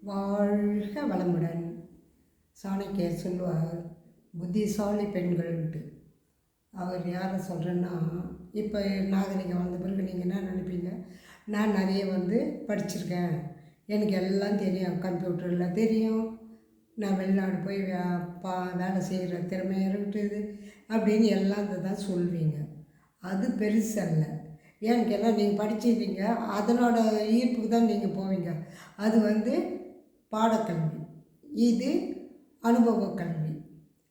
வாழ்க வளமுடன். சாணக்கியர் சொல்லுவார், புத்திசாலி பெண்கள்ன்ட்டு. அவர் யாரை சொல்கிறேன்னா, இப்போ நாகரிகம் வந்த பிறகு நீங்கள் என்ன நினைப்பீங்க, நான் நிறைய படிச்சிருக்கேன், எனக்கு எல்லாம் தெரியும், கம்ப்யூட்டரில் தெரியும், நான் வெளிநாடு போய் வேலை செய்கிற திறமை இருக்குது அப்படின்னு எல்லாம் தான் சொல்வீங்க. அது பெருசல்ல. ஏன்னு கேட்டால், நீங்கள் படிச்சிருக்கீங்க, அதனோட ஈர்ப்புக்கு தான் நீங்கள் போவீங்க. அது பாடக்கல்வி, இது அனுபவ கல்வி.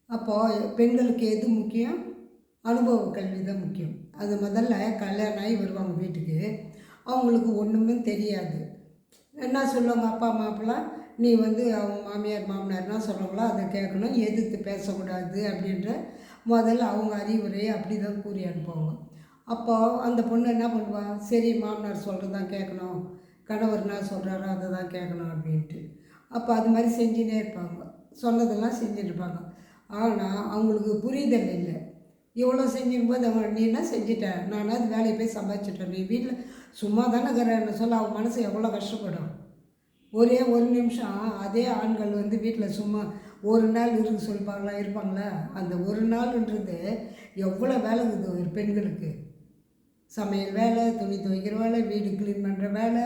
அப்போது பெண்களுக்கு எது முக்கியம்? அனுபவ கல்வி தான் முக்கியம். அது முதல்ல கல்யாணம் ஆகி வருவாங்க வீட்டுக்கு, அவங்களுக்கு ஒன்றுமே தெரியாது. என்ன சொல்லுவாங்க, அப்பா அம்மாப்பெல்லாம் நீ அவங்க மாமியார் மாமனார் என்ன சொல்கிறாங்களோ அதை கேட்கணும், எதிர்த்து பேசக்கூடாது அப்படின்ற முதல்ல அவங்க அறிவுரையை அப்படி தான் கூறி அனுப்புவாங்க. அப்போது அந்த பொண்ணு என்ன பண்ணுவா, சரி மாமனார் சொல்கிறது தான் கேட்கணும், கணவர் என்ன சொல்கிறாரோ அதை தான் கேட்கணும் அப்படின்ட்டு. அப்போ அது மாதிரி செஞ்சுனே இருப்பாங்க, சொன்னதெல்லாம் செஞ்சுருப்பாங்க. ஆனால் அவங்களுக்கு புரிதல் இல்லை. இவ்வளோ செஞ்சுருக்கும்போது அவங்க நீ என்ன செஞ்சிட்ட, நான் அது வேலையை போய் சம்பாதிச்சிட்டேன், நீ வீட்டில் சும்மா தானே இருக்கிறேன்னு சொல்ல அவங்க மனசு எவ்வளோ கஷ்டப்படும். ஒரே ஒரு நிமிஷம் அதே ஆண்கள் வீட்டில் சும்மா ஒரு நாள் இருக்க இருப்பாங்களா? அந்த ஒரு நாள்ன்றது எவ்வளோ வேலை இருக்குது ஒரு பெண்களுக்கு. சமையல் வேலை, துணி துவைக்கிற வேலை, வீடு க்ளீன் பண்ணுற வேலை,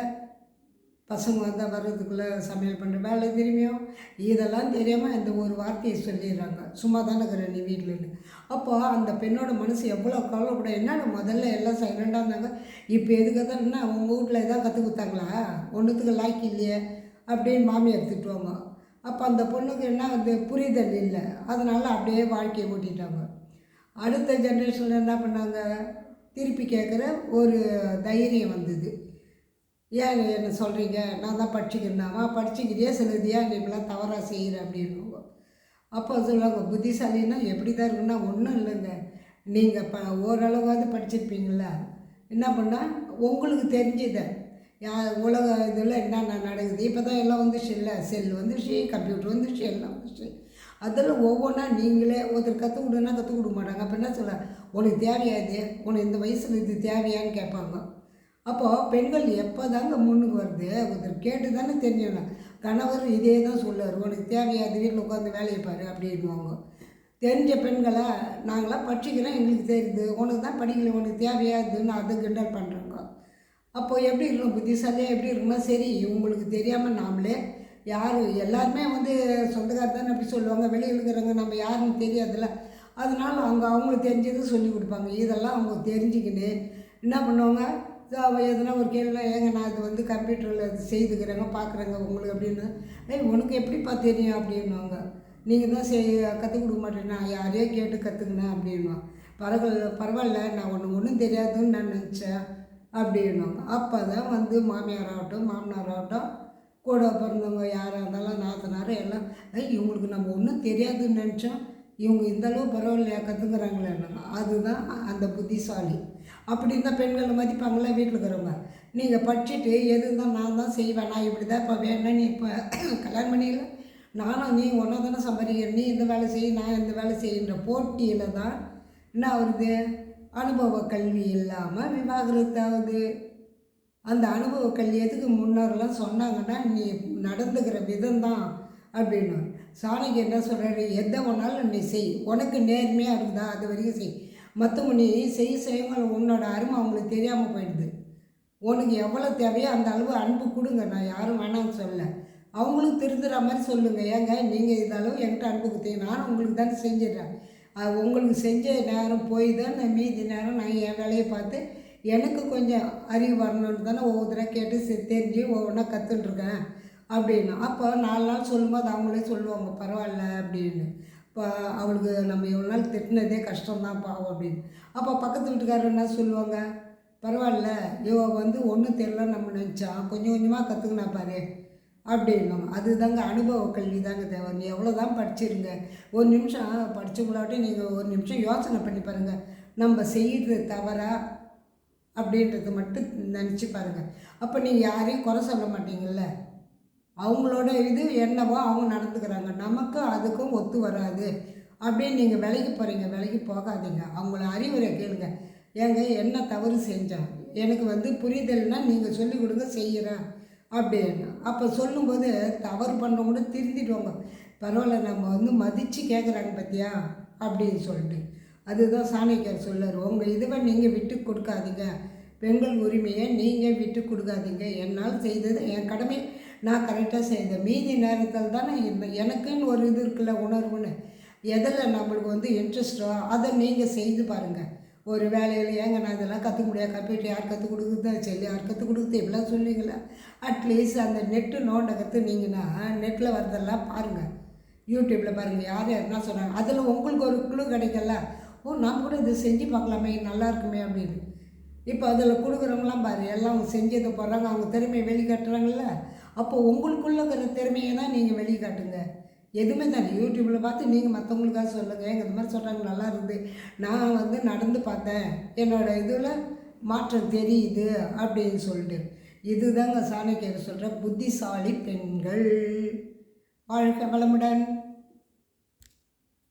பசங்க வர்றதுக்குள்ளே சமையல் பண்ணுற வேலை திரும்பியும், இதெல்லாம் தெரியாமல் இந்த ஒரு வார்த்தையை சொல்லிடுறாங்க, சும்மா தானே இருக்கிற நீ வீட்டில்னு. அப்போ அந்த பெண்ணோட மனசு எவ்வளோ கவலைப்படும். என்னென்ன முதல்ல எல்லாம் சைலண்டாக இருந்தாங்க, இப்போ எதுக்கு தான் என்ன உங்கள் வீட்டில் எதாவது கற்றுக் கொடுத்தாங்களா, ஒன்றுத்துக்கு லாய்க்கு இல்லையே அப்படின்னு மாமியார் திட்டுவாங்க. அப்போ அந்த பொண்ணுக்கு என்ன புரிதல் இல்லை, அதனால் அப்படியே வாழ்க்கையை ஓட்டிட்டாங்க. அடுத்த ஜென்ரேஷனில் என்ன பண்ணாங்க, திருப்பி கேட்குற ஒரு தைரியம் வந்தது. ஏன் என்ன சொல்கிறீங்க, நான் தான் படிச்சுக்கிறேன்னாமா, படிச்சுக்கிறியே சிலது ஏன் நீ இப்படிலாம் தவறாக செய்கிற அப்படின்னு. அப்போ சொல்லுவாங்க, புத்திசாலின்னா எப்படி தான் இருக்குன்னா, ஒன்றும் இல்லைங்க, நீங்கள் ஓரளவாவது படிச்சிருப்பீங்கள, என்ன பண்ணால் உங்களுக்கு தெரிஞ்சதை உலக இதில் என்னென்ன நடக்குது, இப்போ தான் எல்லாம் வந்துச்சு இல்லை, செல் வந்துச்சு, கம்ப்யூட்டர் வந்துச்சு, எல்லாம் வந்துச்சு. அதில் ஒவ்வொன்றா நீங்களே ஒருத்தர் கற்றுக் கொடுன்னா கற்றுக் கொடுக்க மாட்டாங்க. அப்போ என்ன சொல்ல, உனக்கு தேவையாது, உனக்கு இந்த வயசில் இது தேவையான்னு கேட்பாங்க. அப்போது பெண்கள் எப்போ தாங்க முன்னுக்கு வருது, ஒருத்தர் கேட்டு தானே தெரிஞ்சுக்கணும். கணவர் இதே தான் சொல்லுவார், உனக்கு தேவையாது வீட்டில் உட்காந்து வேலையை பாரு அப்படின்வாங்க. தெரிஞ்ச பெண்களை நாங்களாம் படிச்சுக்கிறோம், எங்களுக்கு தெரியுது, உனக்கு தான் படிக்கல, உனக்கு தேவையாதுன்னு அதை கிண்டல் பண்ணுறாங்க. அப்போது எப்படி இருக்கணும், புத்திசாலியாக எப்படி இருக்குன்னா, சரி இவங்களுக்கு தெரியாமல் நாமளே யார் எல்லாருமே சொந்தக்காரர் தானே அப்படி சொல்லுவாங்க, வெளியில் இருக்கிறவங்க நம்ம யாருன்னு தெரியாதுல்ல, அதனால் அவங்களுக்கு தெரிஞ்சது சொல்லி கொடுப்பாங்க. இதெல்லாம் அவங்க தெரிஞ்சுக்கின்னு என்ன பண்ணுவாங்க, எதுனா ஒரு கேள்வி, ஏங்க நான் இது கம்ப்யூட்டரில் இது செய்துக்கிறேங்க பார்க்குறேங்க உங்களுக்கு அப்படின்னு. உனக்கு எப்படிப்பா தெரியும் அப்படின்வாங்க. நீங்கள் தான் கற்றுக் கொடுக்க மாட்டேன், நான் யாரையோ கேட்டு கற்றுக்கினேன் அப்படின்வாங்க. பரவாயில்ல, நான் ஒன்றும் தெரியாதுன்னு நான் நினச்சேன் அப்படின்வாங்க. அப்போ தான் மாமியாராகட்டும் மாமனாராகட்டும் கூட பிறந்தவங்க யாராக இருந்தாலும் நாத்தனார் எல்லாம், இவங்களுக்கு நம்ம ஒன்றும் தெரியாதுன்னு நினச்சோம், இவங்க இந்தளவு பரவாயில்லையா கற்றுக்குறாங்களேன்னாங்க. அதுதான் அந்த புத்திசாலி. அப்படி இருந்தால் பெண்களை மதிப்பாங்களா வீட்டில் இருக்கிறவங்க. நீங்கள் படிச்சுட்டு எது இருந்தால் நான் தான் செய்வேன், நான் இப்படி தான் இப்போ வேணும்னா நீ இப்போ கல்யாணம் பண்ணிக்கல, நானும் நீ ஒன்றா தானே சம்பாதிக்கிறேன், நீ இந்த வேலை செய் நான் இந்த வேலை செய்கின்ற போட்டியில் தான் என்ன ஆகுது, அனுபவ கல்வி இல்லாமல் விவாகரத்தாவது. அந்த அனுபவ கல்வி எதுக்கு முன்னோரெல்லாம் சொன்னாங்கன்னா, நீ நடந்துக்கிற விதம்தான் அப்படின்னு. சாணக்கியர் என்ன சொல்கிறாரு, எதை ஒன்றாலும் நீ செய், உனக்கு நேர்மையாக இருக்குதா அது வரைக்கும் செய், மற்றவங்க நீ செய்யுங்கள், உன்னோட அருமை அவங்களுக்கு தெரியாமல் போயிடுது. உனக்கு எவ்வளோ தேவையோ அந்த அளவு அன்பு கொடுங்க, நான் யாரும் வேணான்னு சொல்ல, அவங்களும் திருந்துற மாதிரி சொல்லுங்கள். ஏங்க நீங்கள் இந்த அளவு என்கிட்ட அன்பு கொடுத்தீங்க, நானும் உங்களுக்கு தானே செஞ்சிடறேன், உங்களுக்கு செஞ்ச நேரம் போய் தான் நான் மீதி நேரம் நான் என் வேலையை பார்த்து எனக்கு கொஞ்சம் அறிவு வரணுன்னு தானே ஒவ்வொருத்தராக கேட்டு தெரிஞ்சு ஒவ்வொன்றா கற்றுட்டுருக்கேன் அப்படின்னு. அப்போ 4 நாள் சொல்லும்போது அவங்களே சொல்லுவாங்க, பரவாயில்ல அப்படின்னு. இப்போ அவளுக்கு நம்ம இவ்வளோ நாள் திட்டினதே கஷ்டம்தான் பாவம் அப்படின்னு. அப்போ பக்கத்து வீட்டுக்காரர் என்ன சொல்லுவாங்க, பரவாயில்ல இவ ஒன்றும் தெரியல நம்ம நினச்சா கொஞ்சம் கொஞ்சமாக கற்றுக்கினா பாரு அப்படின்னும். அதுதாங்க அனுபவ கல்வி தாங்க தேவை. நீ எவ்வளோ தான் படிச்சிருங்க, ஒரு நிமிஷம் படித்தவங்களாட்டி நீங்கள் ஒரு நிமிஷம் யோசனை பண்ணி பாருங்கள், நம்ம செய்கிறது தவறா அப்படின்றது மட்டும் நினச்சி பாருங்கள். அப்போ நீங்கள் யாரையும் குறை சொல்ல மாட்டீங்கள்ல, அவங்களோட இது என்னவோ அவங்க நடந்துக்கிறாங்க, நமக்கு அதுக்கும் ஒத்து வராது அப்படின்னு நீங்கள் விலைக்கு போகிறீங்க, விலைக்கு போகாதீங்க, அவங்கள அறிவுரை கேளுங்க. ஏங்க என்ன தவறு செஞ்சேன், எனக்கு புரிதல்னால் நீங்கள் சொல்லிக் கொடுங்க செய்கிறேன் அப்படின்னு. அப்போ சொல்லும்போது தவறு பண்ணுறவங்க கூட திருந்திடுவாங்க. பரவாயில்ல நம்ம வந்து மதித்து கேட்குறாங்க பார்த்தியா அப்படின்னு சொல்லிட்டு. அதுதான் சாணக்கியர் சொல்லுவார், உங்கள் இதுவை நீங்கள் விட்டு கொடுக்காதீங்க, பெண்கள் உரிமையை நீங்கள் விட்டு கொடுக்காதீங்க. என்னால் செய்தது என் கடமை, நான் கரெக்டாக செய்தேன். மீதி நேரத்தில் தானே எனக்குன்னு ஒரு இது இருக்குல்ல, உணர்வுன்னு. எதில் நம்மளுக்கு வந்து இன்ட்ரெஸ்ட்டோ அதை நீங்கள் செய்து பாருங்கள். ஒரு வேலையில் ஏங்க நான் இதெல்லாம் கற்றுக்க முடியாது, கம்ப்யூட்டர் யார் கற்றுக் கொடுக்குறது, செல்லு யார் கற்றுக் கொடுக்குறது, இப்படிலாம் சொல்லுவீங்களா? அட்லீஸ்ட் அந்த நெட்டு நோண்ட கற்றுனீங்கன்னா நெட்டில் வரதெல்லாம் பாருங்கள், யூடியூப்பில் பாருங்கள், யார் யாருன்னா சொன்னாங்க. அதில் உங்களுக்கு ஒரு குழு கிடைக்கல, ஓ நாம் கூட இதை செஞ்சு பார்க்கலாமே, நல்லா இருக்குமே அப்படின்னு. இப்போ அதில் கொடுக்குறவங்களாம் பாரு, எல்லாம் அவங்க செஞ்சதை போடுறாங்க, அவங்க திறமையை வெளிக்காட்டுறாங்கல்ல. அப்போ உங்களுக்குள்ள இருக்கிற திறமையை தான் நீங்கள் வெளிக்காட்டுங்க. எதுவுமே தானே யூடியூப்பில் பார்த்து நீங்கள் மற்றவங்களுக்காக சொல்லுங்கள், எங்கள் இந்த மாதிரி சொல்கிறாங்க நல்லா இருக்குது, நான் வந்து நடந்து பார்த்தேன், என்னோடய இதில் மாற்றம் தெரியுது அப்படின்னு சொல்லிட்டு. இதுதாங்க சாணக்கியர் சொல்கிற புத்திசாலி பெண்கள். வாழ்க வளமுடன்.